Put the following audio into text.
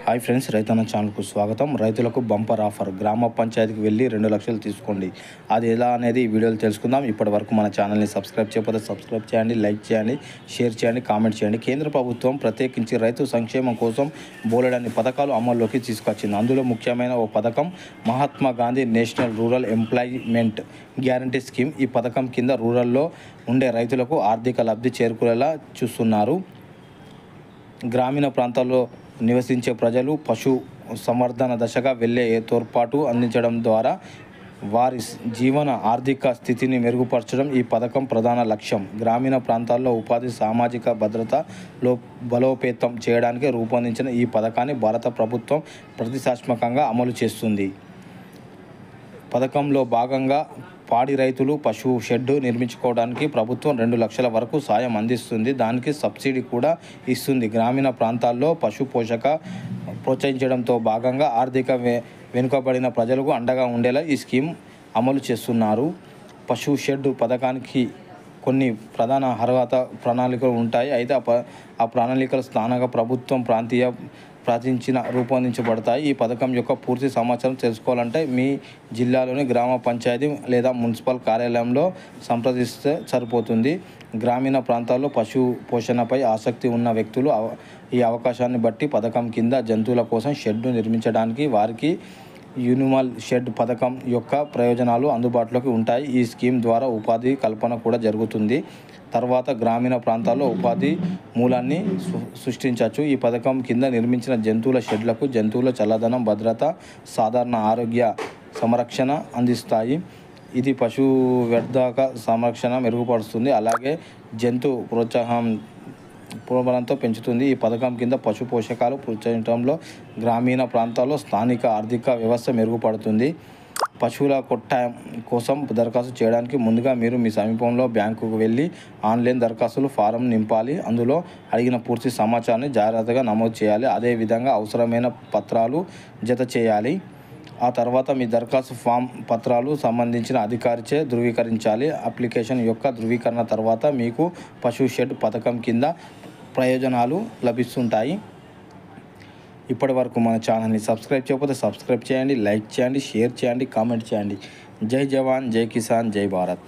Hi friends, రైతన్న ఛానల్కు స్వాగతం. రైతులకు బంపర్ ఆఫర్. గ్రామ పంచాయతీకి వెళ్ళి 2 లక్షలు తీసుకోండి. అది ఎలా అనేది ఈ వీడియోలో తెలుసుకుందాం. ఇప్పటి వరకు మన ఛానల్ని సబ్స్క్రైబ్ చేయకపోతే సబ్స్క్రైబ్ చేయండి, లైక్ చేయండి, షేర్ చేయండి, కామెంట్ చేయండి. కేంద్ర ప్రభుత్వం ప్రత్యేకించి రైతు సంక్షేమం కోసం బోలెడన్ని పథకాలు అమల్లోకి తీసుకొచ్చింది. అందులో ముఖ్యమైన ఓ పథకం Mahatma Gandhi national rural employment guarantee scheme. ఈ పథకం కింద రూరల్లో ఉండే రైతులకు ఆర్థిక లబ్ధి చేకూరేలా చూస్తున్నారు. గ్రామీణ ప్రాంతాల్లో నివసించే ప్రజలు పశు సంవర్ధన దశగా వెళ్ళే తోడ్పాటు అందించడం ద్వారా వారి జీవన ఆర్థిక స్థితిని మెరుగుపరచడం ఈ పథకం ప్రధాన లక్ష్యం. గ్రామీణ ప్రాంతాల్లో ఉపాధి, సామాజిక భద్రతలో బలోపేతం చేయడానికి రూపొందించిన ఈ పథకాన్ని భారత ప్రభుత్వం ప్రతిష్టాత్మకంగా అమలు చేస్తుంది. పథకంలో భాగంగా పాడి రైతులు పశువు షెడ్ నిర్మించుకోవడానికి ప్రభుత్వం 2 లక్షల వరకు సాయం అందిస్తుంది. దానికి సబ్సిడీ కూడా ఇస్తుంది. గ్రామీణ ప్రాంతాల్లో పశు పోషక ప్రోత్సహించడంతో భాగంగా ఆర్థిక వెనుకబడిన ప్రజలకు అండగా ఉండేలా ఈ స్కీమ్ అమలు చేస్తున్నారు. పశువు షెడ్ పథకానికి కొన్ని ప్రధాన అర్హత ప్రణాళికలు ఉంటాయి. అయితే ఆ ప్రణాళికల స్థానిక ప్రభుత్వం రూపొందించబడతాయి. ఈ పథకం యొక్క పూర్తి సమాచారం తెలుసుకోవాలంటే మీ జిల్లాలోని గ్రామ పంచాయతీ లేదా మున్సిపల్ కార్యాలయంలో సంప్రదిస్తే సరిపోతుంది. గ్రామీణ ప్రాంతాల్లో పశు పోషణపై ఆసక్తి ఉన్న వ్యక్తులు ఈ అవకాశాన్ని బట్టి పథకం కింద జంతువుల కోసం షెడ్ను నిర్మించడానికి వారికి యానిమల్ షెడ్ పథకం యొక్క ప్రయోజనాలు అందుబాటులోకి ఉంటాయి. ఈ స్కీమ్ ద్వారా ఉపాధి కల్పన కూడా జరుగుతుంది. తర్వాత గ్రామీణ ప్రాంతాల్లో ఉపాధి మూలాన్ని సృష్టించవచ్చు. ఈ పథకం కింద నిర్మించిన జంతువుల షెడ్లకు జంతువుల చల్లదనం, భద్రత, సాధారణ ఆరోగ్య సంరక్షణ అందిస్తాయి. ఇది పశు వ్యర్థక సంరక్షణ మెరుగుపరుస్తుంది, అలాగే జంతు ప్రోత్సాహంతో పెంచుతుంది. ఈ పథకం కింద పశు పోషకాలు ప్రోత్సహించడంలో గ్రామీణ ప్రాంతాల్లో స్థానిక ఆర్థిక వ్యవస్థ మెరుగుపడుతుంది. పశువుల కొట్టాయం కోసం దరఖాస్తు చేయడానికి ముందుగా మీరు మీ సమీపంలో బ్యాంకుకు వెళ్ళి ఆన్లైన్ దరఖాస్తులు ఫారం నింపాలి. అందులో అడిగిన పూర్తి సమాచారాన్ని జాగ్రత్తగా నమోదు చేయాలి. అదేవిధంగా అవసరమైన పత్రాలు జత చేయాలి. ఆ తర్వాత మీ దరఖాస్తు ఫామ్ పత్రాలు సంబంధించిన అధికారిచే ధృవీకరించాలి. అప్లికేషన్ యొక్క ధృవీకరణ తర్వాత మీకు పశువు షెడ్ పథకం కింద ప్రయోజనాలు లభిస్తుంటాయి. ఇప్పటి వరకు మన ఛానల్ని సబ్స్క్రైబ్ చేయకపోతే సబ్స్క్రైబ్ చేయండి, లైక్ చేయండి, షేర్ చేయండి, కామెంట్ చేయండి. జై జవాన్, జై కిసాన్, జై భారత్.